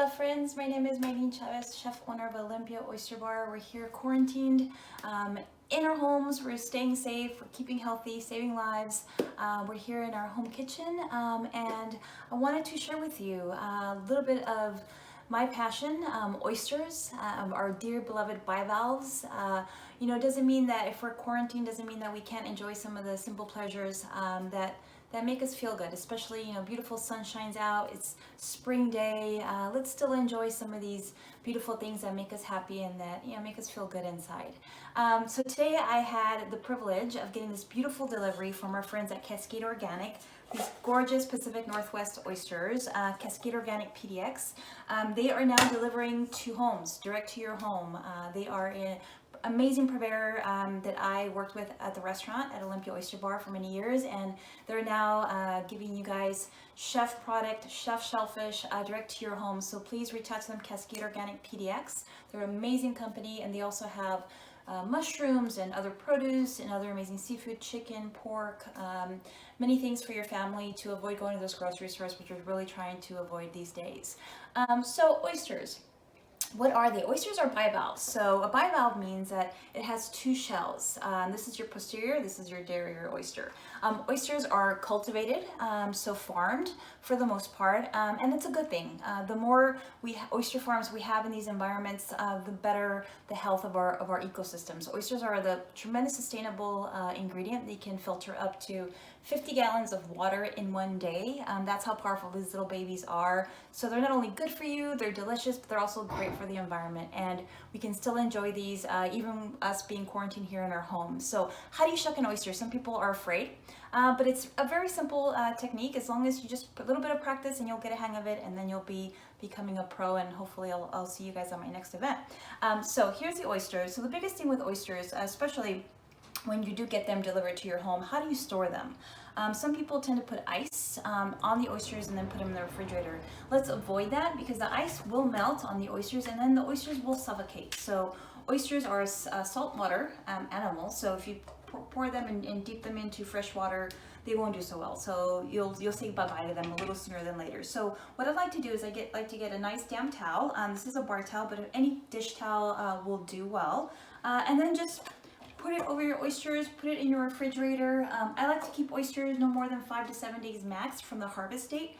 Hello friends, my name is Maylin, Chavez, chef owner of Olympia Oyster Bar. We're here quarantined in our homes. We're staying safe, we're keeping healthy, saving lives. We're here in our home kitchen and I wanted to share with you a little bit of my passion, oysters, our dear beloved bivalves. It doesn't mean that if we're quarantined, doesn't mean that we can't enjoy some of the simple pleasures that make us feel good, especially, beautiful sun shines out, it's spring day. Let's still enjoy some of these beautiful things that make us happy and that, make us feel good inside. So today I had the privilege of getting this beautiful delivery from our friends at Cascade Organic, these gorgeous Pacific Northwest oysters, Cascade Organic PDX. They are now delivering to homes, direct to your home. They are in amazing purveyor that I worked with at the restaurant at Olympia Oyster Bar for many years, and they're now giving you guys chef product, chef shellfish direct to your home. So please reach out to them, Cascade Organic PDX. They're an amazing company, and they also have mushrooms and other produce and other amazing seafood, chicken, pork, many things for your family to avoid going to those grocery stores, which we're really trying to avoid these days. So oysters. What are they? Oysters are bivalves. So a bivalve means that it has two shells. This is your posterior, this is your derriere oyster. Oysters are cultivated, so farmed for the most part, and it's a good thing. The more oyster farms we have in these environments, the better the health of our ecosystems. Oysters are the tremendous sustainable ingredient. They can filter up to 50 gallons of water in one day. That's how powerful these little babies are. So they're not only good for you, they're delicious, but they're also great for the environment. And we can still enjoy these, even us being quarantined here in our homes. So how do you shuck an oyster? Some people are afraid, but it's a very simple technique. As long as you just put a little bit of practice and you'll get a hang of it, and then you'll be becoming a pro, and hopefully I'll see you guys on my next event. So here's the oysters. So the biggest thing with oysters, especially when you do get them delivered to your home, how do you store them? Some people tend to put ice on the oysters and then put them in the refrigerator. Let's avoid that because the ice will melt on the oysters and then the oysters will suffocate. So oysters are saltwater animals, so if you pour them and dip them into fresh water, they won't do so well. So you'll say bye-bye to them a little sooner than later. So what I like to do is like to get a nice damp towel. This is a bar towel, but any dish towel will do well. And then just put it over your oysters, put it in your refrigerator. I like to keep oysters no more than 5 to 7 days max from the harvest date.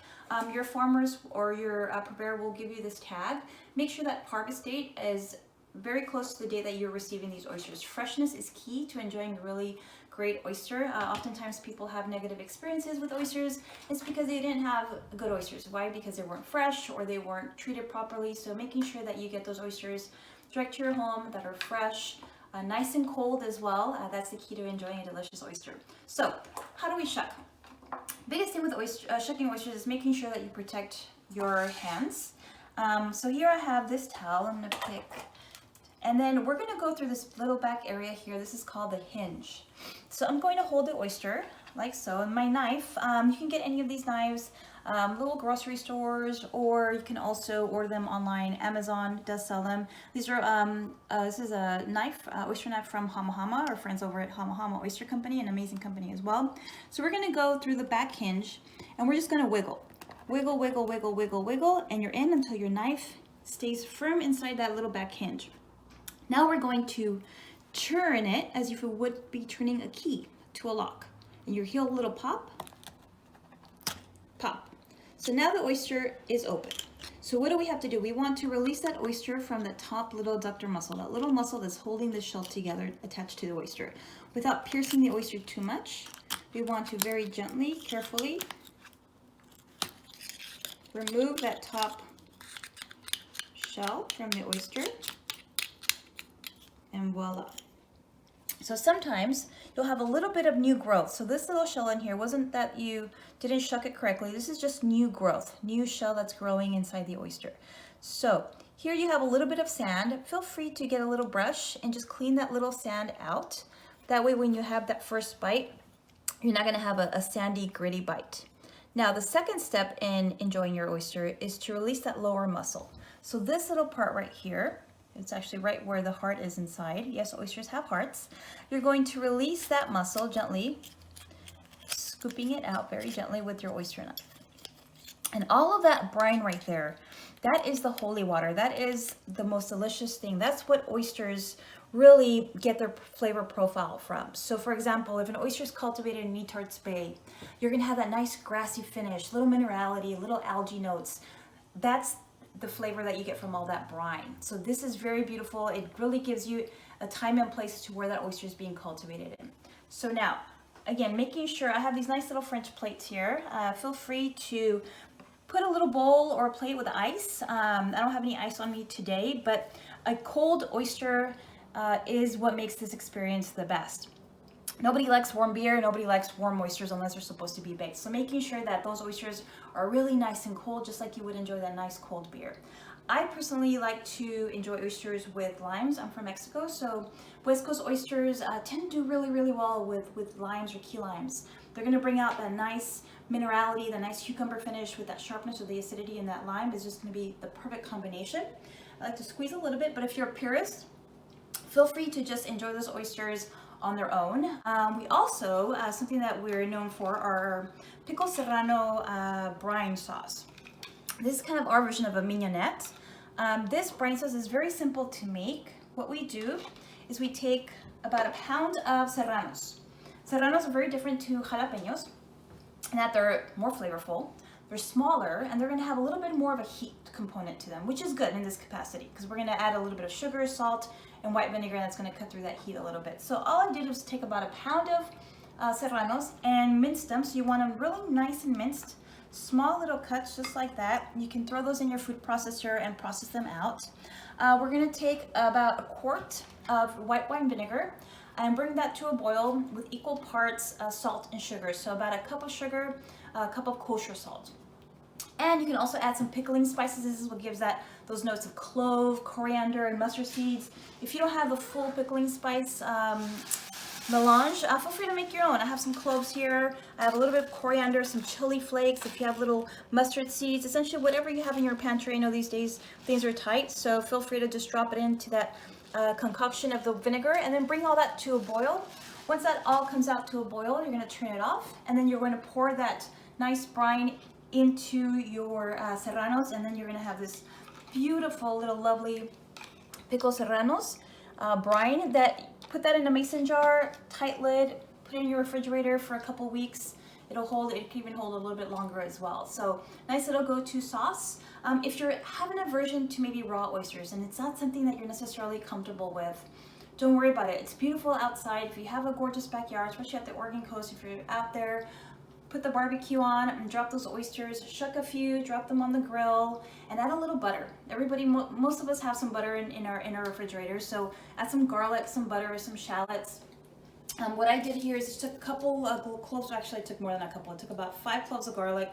Your farmers or your purveyor will give you this tag. Make sure that harvest date is very close to the day that you're receiving these oysters. Freshness is key to enjoying a really great oyster. Oftentimes people have negative experiences with oysters. It's because they didn't have good oysters. Why? Because they weren't fresh or they weren't treated properly. So making sure that you get those oysters direct to your home that are fresh, nice and cold as well. That's the key to enjoying a delicious oyster. So how do we shuck? Biggest thing with shucking oysters is making sure that you protect your hands. So here I have this towel. I'm going to pick, and then we're going to go through this little back area here. This is called the hinge. So I'm going to hold the oyster like so, and my knife, you can get any of these knives, little grocery stores, or you can also order them online. Amazon does sell them. These are this is a knife, oyster knife from Hama Hama, our friends over at Hama Hama Oyster Company, an amazing company as well. So we're going to go through the back hinge, and we're just going to wiggle, wiggle, wiggle, wiggle, wiggle, wiggle, and you're in until your knife stays firm inside that little back hinge. Now we're going to turn it as if you would be turning a key to a lock. And you hear a little pop, pop. So now the oyster is open. So what do we have to do? We want to release that oyster from the top little adductor muscle, that little muscle that's holding the shell together attached to the oyster. Without piercing the oyster too much, we want to very gently, carefully remove that top shell from the oyster, and voila. So sometimes you'll have a little bit of new growth. So this little shell in here wasn't that you didn't shuck it correctly. This is just new growth, new shell that's growing inside the oyster. So here you have a little bit of sand. Feel free to get a little brush and just clean that little sand out. That way when you have that first bite, you're not gonna have a sandy, gritty bite. Now the second step in enjoying your oyster is to release that lower muscle. So this little part right here, it's actually right where the heart is inside. Yes, oysters have hearts. You're going to release that muscle gently, scooping it out very gently with your oyster knife. And all of that brine right there, that is the holy water. That is the most delicious thing. That's what oysters really get their flavor profile from. So for example, if an oyster is cultivated in Netarts Bay, you're gonna have that nice grassy finish, little minerality, little algae notes. That's the flavor that you get from all that brine. So this is very beautiful. It really gives you a time and place to where that oyster is being cultivated in. So now, again, making sure I have these nice little French plates here. Feel free to put a little bowl or a plate with ice. I don't have any ice on me today, but a cold oyster is what makes this experience the best. Nobody likes warm beer, nobody likes warm oysters unless they're supposed to be baked. So making sure that those oysters are really nice and cold, just like you would enjoy that nice cold beer. I personally like to enjoy oysters with limes. I'm from Mexico, so West Coast oysters tend to do really, really well with limes or key limes. They're gonna bring out that nice minerality, the nice cucumber finish with that sharpness or the acidity in that lime is just gonna be the perfect combination. I like to squeeze a little bit, but if you're a purist, feel free to just enjoy those oysters on their own. We also, something that we're known for, are pickle serrano brine sauce. This is kind of our version of a mignonette. This brine sauce is very simple to make. What we do is we take about a pound of serranos. Serranos are very different to jalapenos in that they're more flavorful, they're smaller, and they're gonna have a little bit more of a heat component to them, which is good in this capacity because we're gonna add a little bit of sugar, salt, and white vinegar, and that's gonna cut through that heat a little bit. So all I did was take about a pound of serranos and mince them. So you want them really nice and minced, small little cuts just like that. You can throw those in your food processor and process them out. We're gonna take about a quart of white wine vinegar and bring that to a boil with equal parts salt and sugar. So about a cup of sugar, a cup of kosher salt. And you can also add some pickling spices. This is what gives those notes of clove, coriander, and mustard seeds. If you don't have the full pickling spice melange, feel free to make your own. I have some cloves here. I have a little bit of coriander, some chili flakes. If you have little mustard seeds, essentially whatever you have in your pantry. I know these days things are tight, so feel free to just drop it into that concoction of the vinegar and then bring all that to a boil. Once that all comes out to a boil, you're gonna turn it off, and then you're gonna pour that nice brine into your serranos, and then you're gonna have this beautiful little lovely pickle serranos brine. Put that in a mason jar, tight lid, put it in your refrigerator for a couple weeks. It can even hold a little bit longer as well. So nice little go-to sauce. If you're having an aversion to maybe raw oysters and it's not something that you're necessarily comfortable with, don't worry about it. It's beautiful outside. If you have a gorgeous backyard, especially at the Oregon coast, if you're out there, put the barbecue on and drop those oysters, shuck a few, drop them on the grill, and add a little butter. Most of us have some butter in our refrigerator, so add some garlic, some butter, some shallots. What I did here is just took a couple of cloves. Actually, I took more than a couple. I took about 5 cloves of garlic,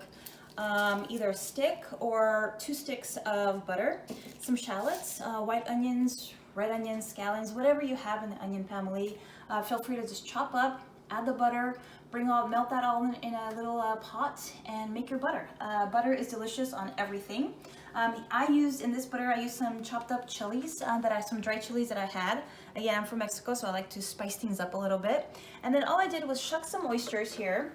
either a stick or 2 sticks of butter, some shallots, white onions, red onions, scallions, whatever you have in the onion family. Feel free to just chop up, add the butter, melt that all in a little pot and make your butter. Butter is delicious on everything. In this butter, I used some chopped up chilies, some dry chilies that I had. Again, I'm from Mexico, so I like to spice things up a little bit. And then all I did was shuck some oysters here.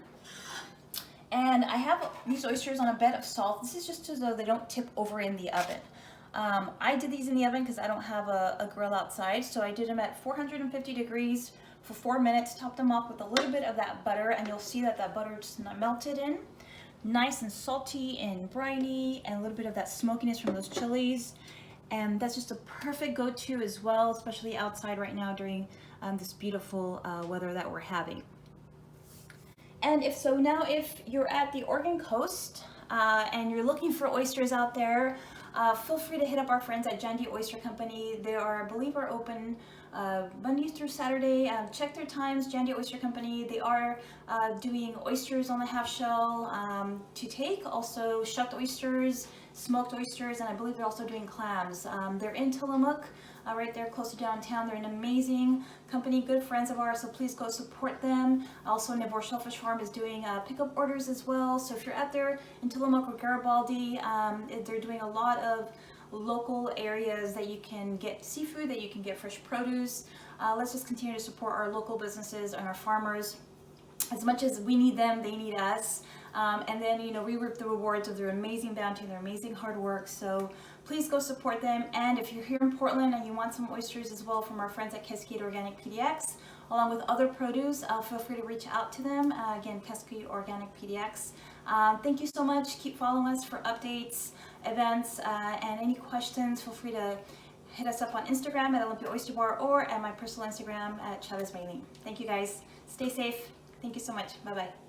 And I have these oysters on a bed of salt. This is just so they don't tip over in the oven. I did these in the oven because I don't have a grill outside, so I did them at 450 degrees for 4 minutes, top them off with a little bit of that butter, and you'll see that butter just melted in. Nice and salty and briny, and a little bit of that smokiness from those chilies. And that's just a perfect go-to as well, especially outside right now during this beautiful weather that we're having. And if you're at the Oregon coast and you're looking for oysters out there, feel free to hit up our friends at Jandy Oyster Company. They are, I believe, are open Monday through Saturday. Check their times, Jandy Oyster Company. They are doing oysters on the half shell to take, also shucked oysters, smoked oysters, and I believe they're also doing clams. They're in Tillamook, right there close to downtown. They're an amazing company, good friends of ours, so please go support them. Also, Nibor Shellfish Farm is doing pickup orders as well. So if you're out there in Tillamook or Garibaldi, they're doing a lot of local areas that you can get seafood, that you can get fresh produce. Let's just continue to support our local businesses and our farmers. As much as we need them, they need us. And then, you know, we reap the rewards of their amazing bounty and their amazing hard work. So please go support them. And if you're here in Portland and you want some oysters as well from our friends at Cascade Organic PDX, along with other produce, feel free to reach out to them. Again, Cascade Organic PDX. Thank you so much. Keep following us for updates, events, and any questions. Feel free to hit us up on Instagram at Olympia Oyster Bar or at my personal Instagram at Chavez Maylin. Thank you guys. Stay safe. Thank you so much. Bye-bye.